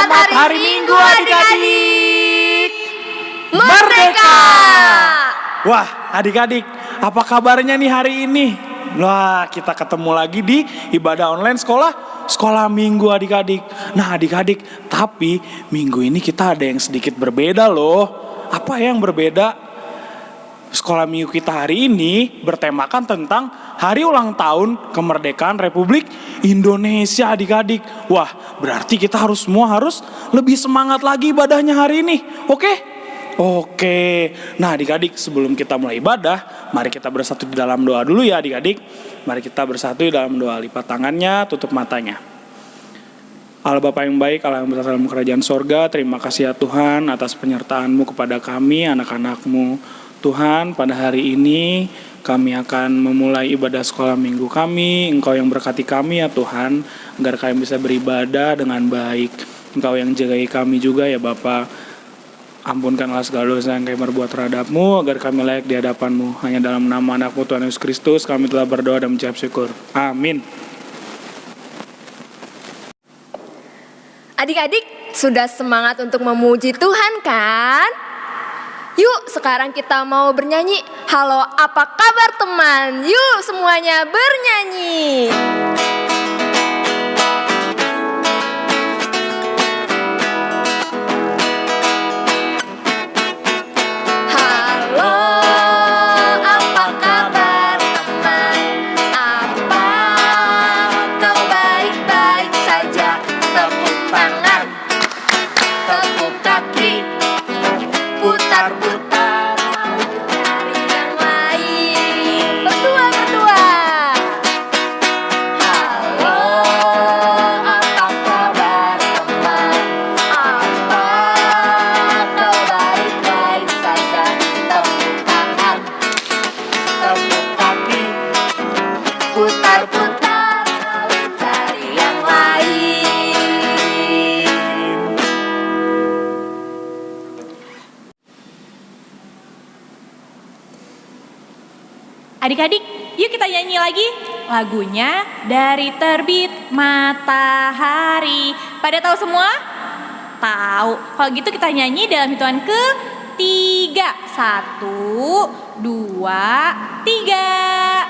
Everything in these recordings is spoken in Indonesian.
Selamat hari Minggu adik-adik Merdeka! Wah adik-adik, apa kabarnya nih hari ini? Wah kita ketemu lagi di ibadah online sekolah minggu adik-adik. Nah adik-adik, tapi minggu ini kita ada yang sedikit berbeda loh. Apa yang berbeda? Sekolah minggu kita hari ini bertemakan tentang hari ulang tahun kemerdekaan Republik Indonesia adik-adik. Wah berarti kita semua harus lebih semangat lagi ibadahnya hari ini. Oke. Nah adik-adik sebelum kita mulai ibadah, mari kita bersatu di dalam doa dulu ya adik-adik. Mari kita bersatu di dalam doa, lipat tangannya, tutup matanya. Allah Bapa yang baik, Allah yang berada dalam kerajaan sorga, terima kasih ya Tuhan atas penyertaan-Mu kepada kami, anak-anak-Mu. Tuhan, pada hari ini kami akan memulai ibadah sekolah minggu kami. Engkau yang berkati kami ya Tuhan, agar kami bisa beribadah dengan baik. Engkau yang jagai kami juga ya Bapa. Ampunkanlah segala dosa yang kami berbuat terhadap-Mu, agar kami layak di hadapan-Mu. Hanya dalam nama anak-Mu Tuhan Yesus Kristus kami telah berdoa dan mengucap syukur. Amin. Adik-adik sudah semangat untuk memuji Tuhan kan? Yuk sekarang kita mau bernyanyi. Halo apa kabar teman? Yuk semuanya bernyanyi. Halo apa kabar teman? Apa kau baik-baik saja? Tepuk tangan, tepuk kaki, putar-putar cari yang lain. Berdua. Halo apa kabar teman? Apa kau baik-baik saja? Tepuk tangan, tepuk kaki, putar-putar cari yang lain. Adik-adik, yuk kita nyanyi lagi lagunya Dari Terbit Matahari. Pada tahu semua? Tahu. Kalau gitu kita nyanyi dalam hitungan ketiga. 1, 2, 3.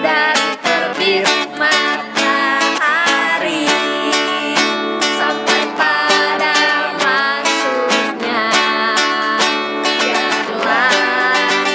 Dari terbit matahari sampai pada masuknya, biarlah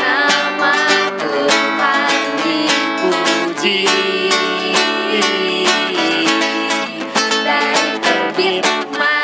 nama Tuhan dipuji. Dari terbit matahari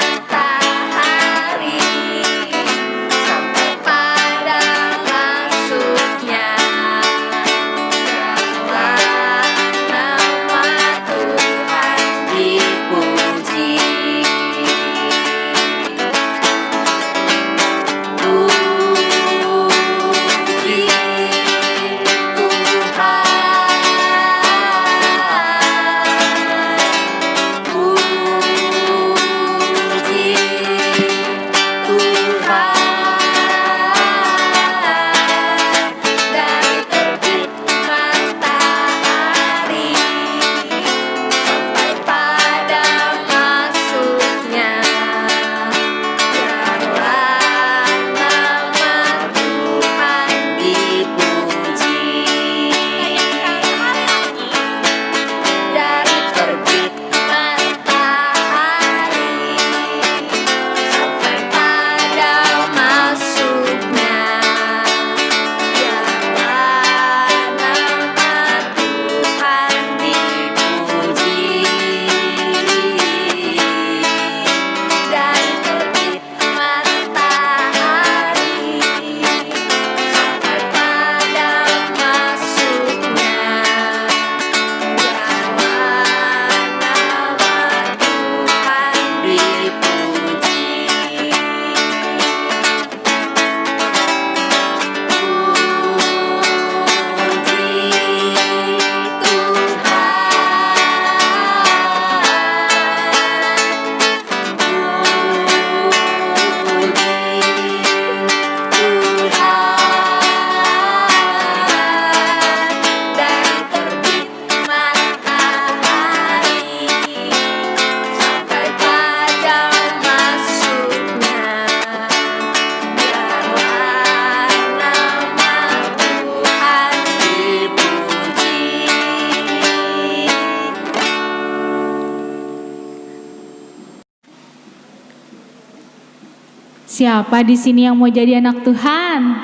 Siapa di sini yang mau jadi anak Tuhan?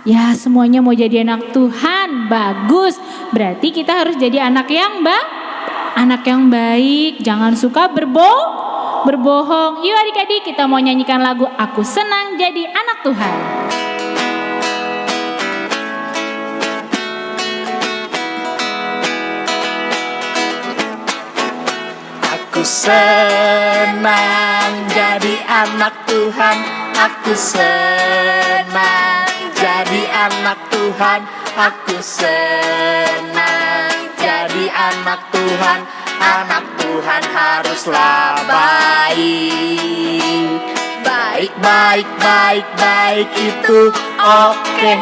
Ya, semuanya mau jadi anak Tuhan. Bagus. Berarti kita harus jadi anak yang baik. Jangan suka berbohong. Yuk adik-adik, kita mau nyanyikan lagu Aku Senang Jadi Anak Tuhan. Aku senang jadi anak Tuhan. Aku senang jadi anak Tuhan. Aku senang jadi anak Tuhan. Anak Tuhan haruslah baik. Baik, baik, baik, baik itu oke.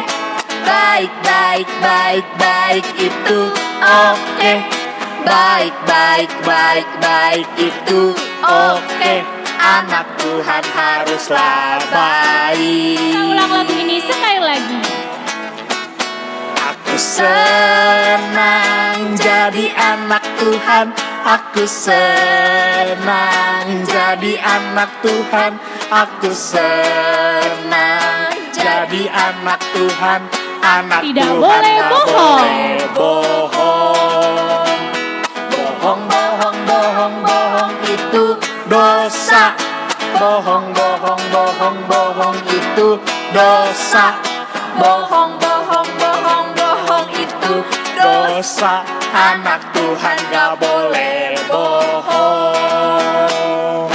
Baik, baik, baik, baik itu oke. Baik, baik, baik, baik itu oke. Anak Tuhan haruslah baik. Kita ulang lagu ini sekali lagi. Aku senang jadi anak Tuhan. Aku senang jadi anak Tuhan. Aku senang jadi anak Tuhan. Anak Tidak Tuhan boleh gak bohong. boleh bohong. Bohong, bohong, bohong, bohong itu dosa. Bohong, bohong, bohong, bohong itu dosa. Bohong, bohong, bohong, bohong itu dosa. Anak Tuhan gak boleh bohong.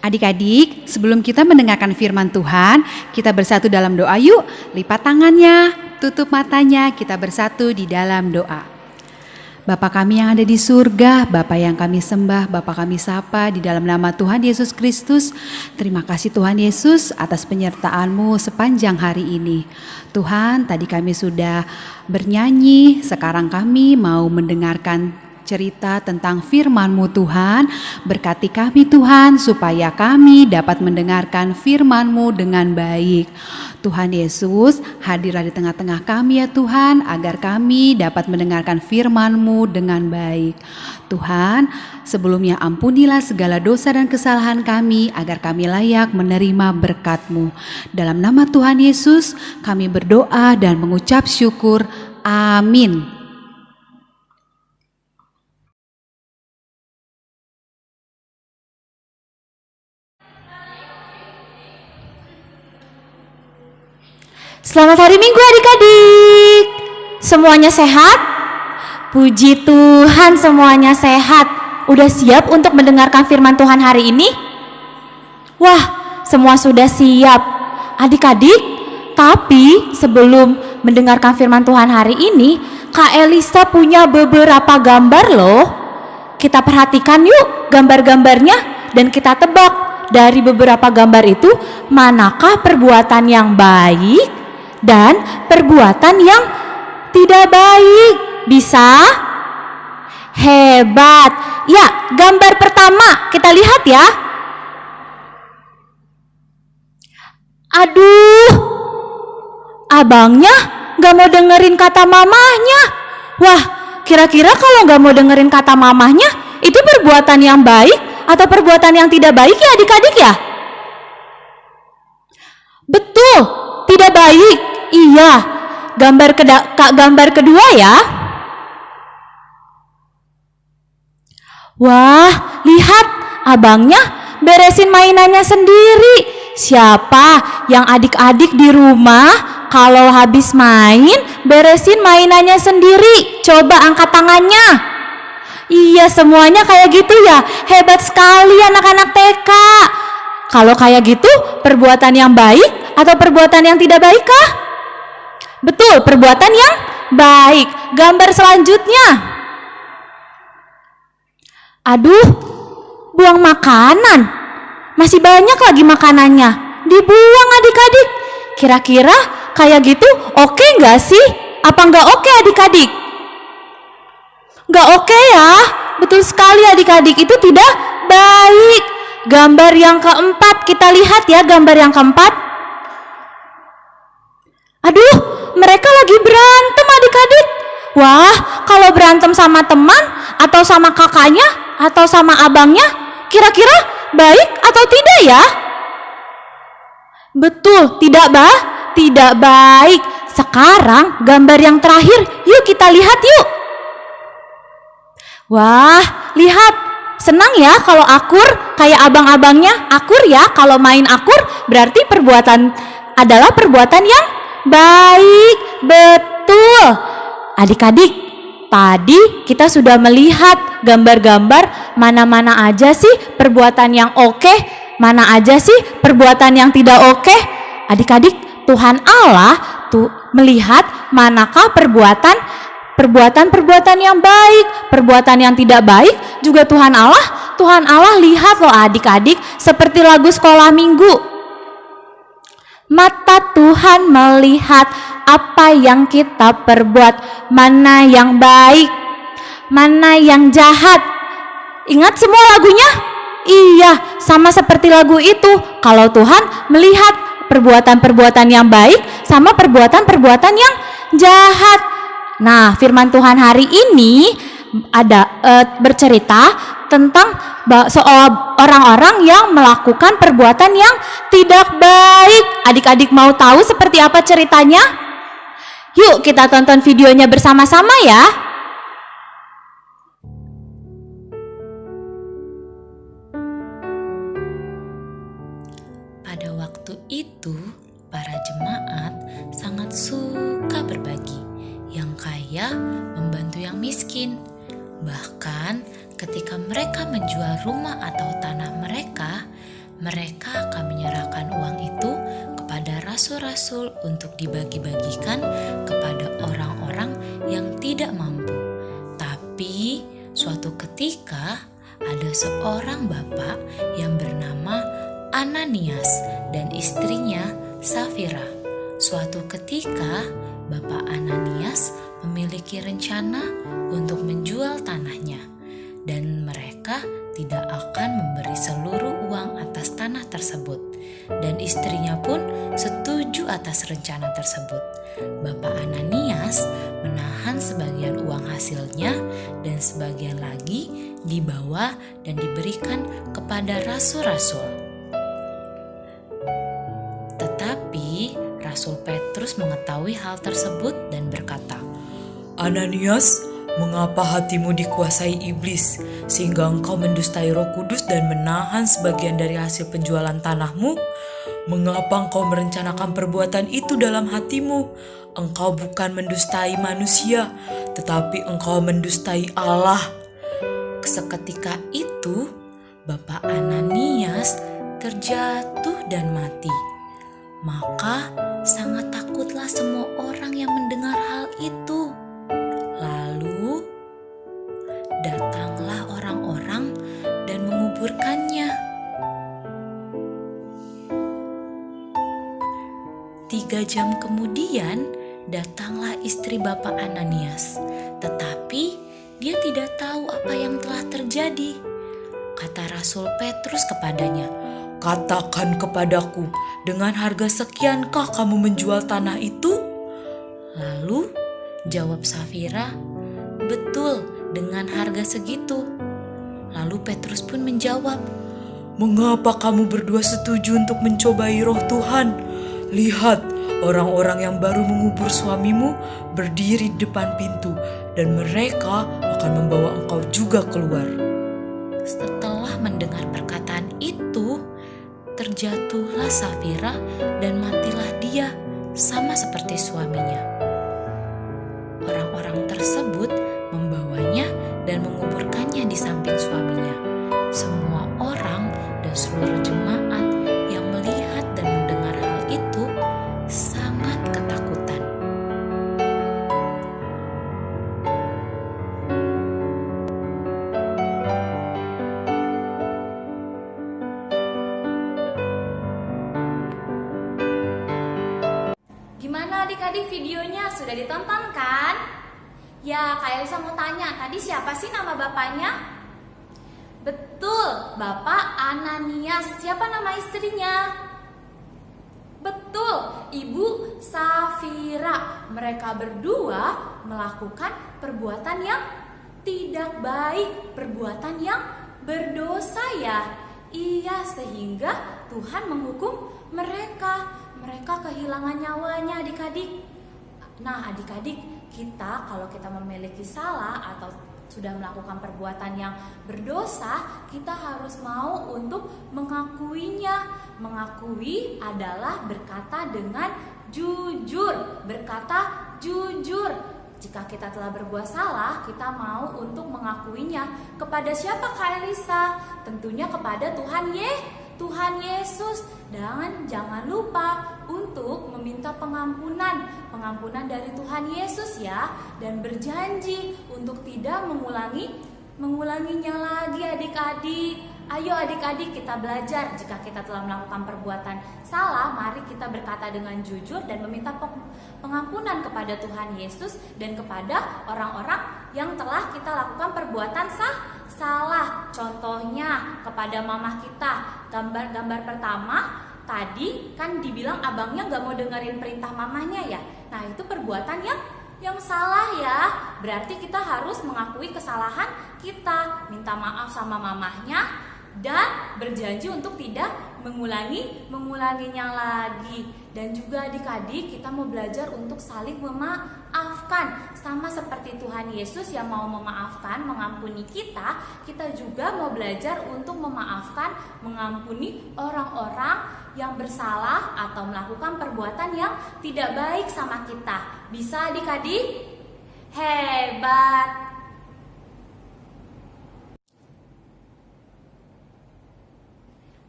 Adik-adik, sebelum kita mendengarkan firman Tuhan, kita bersatu dalam doa yuk. Lipat tangannya, tutup matanya, kita bersatu di dalam doa. Bapa kami yang ada di surga, Bapa yang kami sembah, Bapa kami sapa di dalam nama Tuhan Yesus Kristus. Terima kasih Tuhan Yesus atas penyertaan-Mu sepanjang hari ini. Tuhan, tadi kami sudah bernyanyi, sekarang kami mau mendengarkan cerita tentang firman-Mu Tuhan. Berkati kami Tuhan supaya kami dapat mendengarkan firman-Mu dengan baik. Tuhan Yesus, hadirlah di tengah-tengah kami ya Tuhan, agar kami dapat mendengarkan firman-Mu dengan baik. Tuhan, sebelumnya ampunilah segala dosa dan kesalahan kami, agar kami layak menerima berkat-Mu. Dalam nama Tuhan Yesus, kami berdoa dan mengucap syukur. Amin. Selamat hari Minggu adik-adik. Semuanya sehat? Puji Tuhan semuanya sehat. Udah siap untuk mendengarkan firman Tuhan hari ini? Wah, semua sudah siap. Adik-adik, tapi sebelum mendengarkan firman Tuhan hari ini, Kak Elisa punya beberapa gambar loh. Kita perhatikan yuk gambar-gambarnya dan kita tebak dari beberapa gambar itu manakah perbuatan yang baik dan perbuatan yang tidak baik. Bisa? Hebat. Ya, gambar pertama kita lihat ya. Aduh, abangnya gak mau dengerin kata mamahnya. Wah, kira-kira kalau gak mau dengerin kata mamahnya, itu perbuatan yang baik atau perbuatan yang tidak baik ya adik-adik ya? Betul, tidak baik. Iya, gambar kedua ya. Wah, lihat abangnya beresin mainannya sendiri. Siapa yang adik-adik di rumah kalau habis main beresin mainannya sendiri? Coba angkat tangannya. Iya, semuanya kayak gitu ya. Hebat sekali anak-anak TK. Kalau kayak gitu, perbuatan yang baik atau perbuatan yang tidak baik kah? Betul, perbuatan yang baik. Gambar selanjutnya. Aduh, buang makanan. Masih banyak lagi makanannya. Dibuang adik-adik. Kira-kira kayak gitu oke nggak sih? Apa nggak oke adik-adik? Nggak oke ya. Betul sekali adik-adik, itu tidak baik. Gambar yang keempat, kita lihat ya gambar yang keempat. Aduh, mereka lagi berantem adik-adik. Wah, kalau berantem sama teman atau sama kakaknya atau sama abangnya, kira-kira baik atau tidak ya? Betul, tidak baik. Sekarang gambar yang terakhir, yuk kita lihat yuk. Wah, lihat. Senang ya kalau akur, kayak abang-abangnya. Akur ya, kalau main akur berarti perbuatan adalah perbuatan yang baik. Betul. Adik-adik, tadi kita sudah melihat gambar-gambar mana-mana aja sih perbuatan yang oke, mana aja sih perbuatan yang tidak oke. Adik-adik, Tuhan Allah tuh melihat manakah perbuatan yang baik, perbuatan yang tidak baik juga Tuhan Allah lihat loh adik-adik, seperti lagu sekolah minggu. Mata Tuhan melihat apa yang kita perbuat, mana yang baik, mana yang jahat. Ingat semua lagunya? Iya, sama seperti lagu itu. Kalau Tuhan melihat perbuatan-perbuatan yang baik sama perbuatan-perbuatan yang jahat. Nah, firman Tuhan hari ini ada bercerita tentang orang-orang yang melakukan perbuatan yang tidak baik. Adik-adik mau tahu seperti apa ceritanya? Yuk kita tonton videonya bersama-sama ya. Pada waktu itu, para jemaat sangat suka berbagi. Yang kaya membantu yang miskin. Bahkan ketika mereka menjual rumah atau tanah mereka, mereka akan menyerahkan uang itu kepada rasul-rasul untuk dibagi-bagikan kepada orang-orang yang tidak mampu. Tapi suatu ketika ada seorang bapak yang bernama Ananias dan istrinya Safira. Suatu ketika Bapak Ananias memiliki rencana untuk menjual tanahnya, dan mereka tidak akan memberi seluruh uang atas tanah tersebut, dan istrinya pun setuju atas rencana tersebut. Bapak Ananias menahan sebagian uang hasilnya dan sebagian lagi dibawa dan diberikan kepada rasul-rasul. Tetapi Rasul Petrus mengetahui hal tersebut dan berkata, Ananias, mengapa hatimu dikuasai iblis sehingga engkau mendustai Roh Kudus dan menahan sebagian dari hasil penjualan tanahmu? Mengapa engkau merencanakan perbuatan itu dalam hatimu? Engkau bukan mendustai manusia, tetapi engkau mendustai Allah. seketika itu Bapak Ananias terjatuh dan mati. Maka sangat takutlah semua orang yang mendengar hal itu. Lalu datanglah orang-orang dan menguburkannya. 3 jam kemudian datanglah istri Bapak Ananias, tetapi dia tidak tahu apa yang telah terjadi. Kata Rasul Petrus kepadanya, "Katakan kepadaku, dengan harga sekiankah kamu menjual tanah itu?" Lalu jawab Safira, "Betul, dengan harga segitu." Lalu Petrus pun menjawab, "Mengapa kamu berdua setuju untuk mencobai roh Tuhan? Lihat, orang-orang yang baru mengubur suamimu berdiri di depan pintu, dan mereka akan membawa engkau juga keluar." Setelah mendengar perkataan itu, terjatuhlah Safira dan matilah dia sama seperti suaminya. Orang-orang tersebut membawanya dan menguburkannya di samping suaminya. Semua orang dan seluruh jemaat yang melihat dan mendengar hal itu sangat ketakutan. Gimana adik-adik, videonya sudah ditonton kan? Ya, Kak Elisa mau tanya, tadi siapa sih nama bapaknya? Betul, Bapak Ananias. Siapa nama istrinya? Betul, Ibu Safira. Mereka berdua melakukan perbuatan yang tidak baik, perbuatan yang berdosa ya? Iya, sehingga Tuhan menghukum mereka. Mereka kehilangan nyawanya adik-adik. Nah adik-adik, kita kalau kita memiliki salah atau sudah melakukan perbuatan yang berdosa, kita harus mau untuk mengakuinya. Mengakui adalah berkata dengan jujur. Berkata jujur. Jika kita telah berbuat salah, kita mau untuk mengakuinya. Kepada siapa Kak Elisa? Tentunya kepada Tuhan Yesus. Dan jangan lupa untuk meminta pengampunan dari Tuhan Yesus ya, dan berjanji untuk tidak mengulanginya lagi adik-adik. Ayo adik-adik, kita belajar. Jika kita telah melakukan perbuatan salah, mari kita berkata dengan jujur dan meminta pengampunan kepada Tuhan Yesus dan kepada orang-orang yang telah kita lakukan perbuatan salah. Contohnya kepada mama kita. Gambar pertama tadi kan dibilang abangnya gak mau dengerin perintah mamanya ya. Nah itu perbuatan yang salah ya. Berarti kita harus mengakui kesalahan kita, minta maaf sama mamahnya, dan berjanji untuk tidak mengulanginya lagi. Dan juga adik-adik, kita mau belajar untuk saling memaafkan. Sama seperti Tuhan Yesus yang mau memaafkan, mengampuni kita, kita juga mau belajar untuk memaafkan, mengampuni orang-orang yang bersalah atau melakukan perbuatan yang tidak baik sama kita. Bisa adik-adik? Hebat!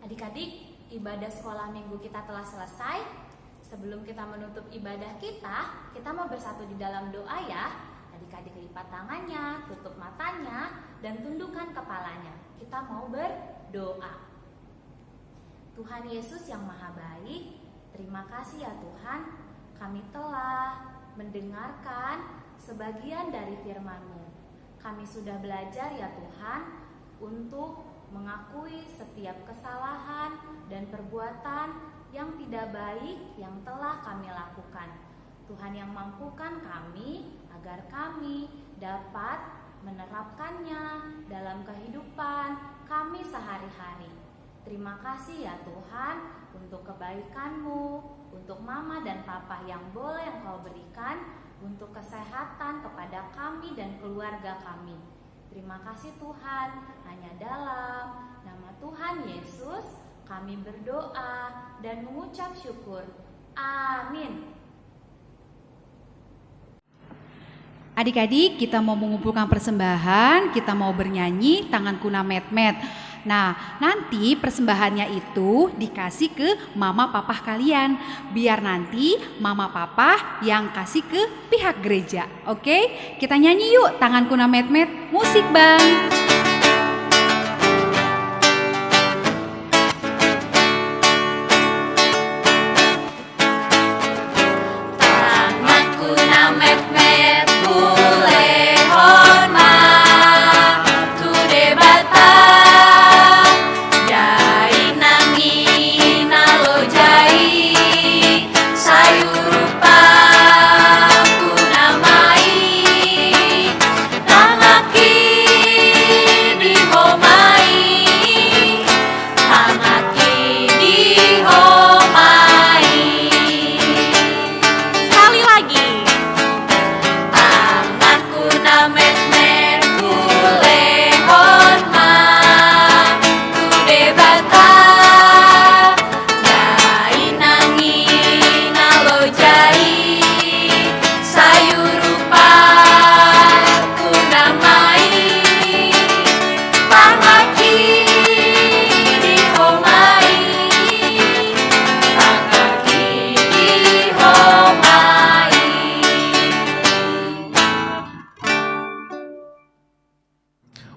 Adik-adik, ibadah sekolah minggu kita telah selesai. Sebelum kita menutup ibadah kita mau bersatu di dalam doa ya. Adik-adik lipat tangannya, tutup matanya, dan tundukkan kepalanya. Kita mau berdoa. Tuhan Yesus yang maha baik, terima kasih ya Tuhan, kami telah mendengarkan sebagian dari firman-Mu. Kami sudah belajar ya Tuhan untuk mengakui setiap kesalahan dan perbuatan yang tidak baik yang telah kami lakukan. Tuhan yang mampukan kami agar kami dapat menerapkannya dalam kehidupan kami sehari-hari. Terima kasih ya Tuhan untuk kebaikan-Mu, untuk mama dan papa yang boleh Engkau berikan, untuk kesehatan kepada kami dan keluarga kami. Terima kasih Tuhan, hanya dalam nama Tuhan Yesus kami berdoa dan mengucap syukur. Amin. Adik-adik, kita mau mengumpulkan persembahan, kita mau bernyanyi Tanganku Na Met-met. Nah, nanti persembahannya itu dikasih ke mama papa kalian, biar nanti mama papa yang kasih ke pihak gereja. Oke? Kita nyanyi yuk Tanganku Na Met-met. Musik Bang.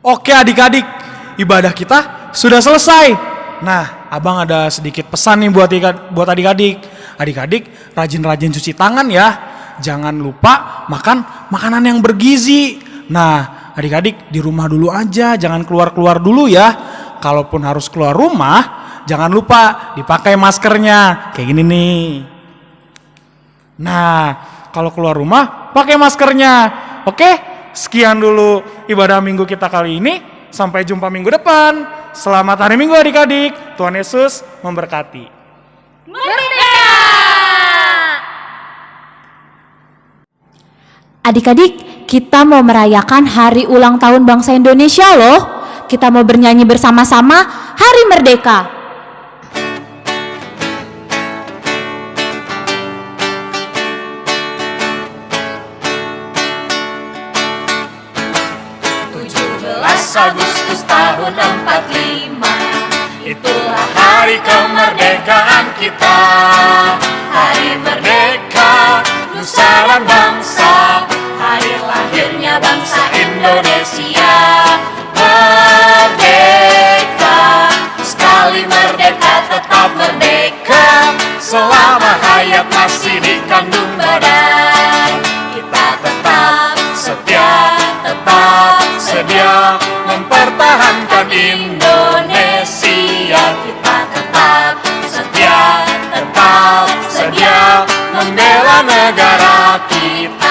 Oke adik-adik, ibadah kita sudah selesai. Nah, abang ada sedikit pesan nih buat adik-adik. Adik-adik rajin-rajin cuci tangan ya. Jangan lupa makan makanan yang bergizi. Nah, adik-adik di rumah dulu aja, jangan keluar-keluar dulu ya. Kalaupun harus keluar rumah, jangan lupa dipakai maskernya. Kayak gini nih. Nah, kalau keluar rumah pakai maskernya. Oke? Sekian dulu ibadah minggu kita kali ini. Sampai jumpa minggu depan. Selamat hari Minggu adik-adik. Tuhan Yesus memberkati. Adik-adik, kita mau merayakan hari ulang tahun bangsa Indonesia loh. Kita mau bernyanyi bersama-sama Hari Merdeka. Agustus tahun 45, itulah hari kemerdekaan kita. Hari merdeka, nusa dan bangsa, hari lahirnya bangsa Indonesia. Merdeka, sekali merdeka tetap merdeka, selama hayat masih dikandung badan. Kita tetap setia, tetap sedia mempertahankan Indonesia. Kita tetap setia, tetap sedia membela negara kita.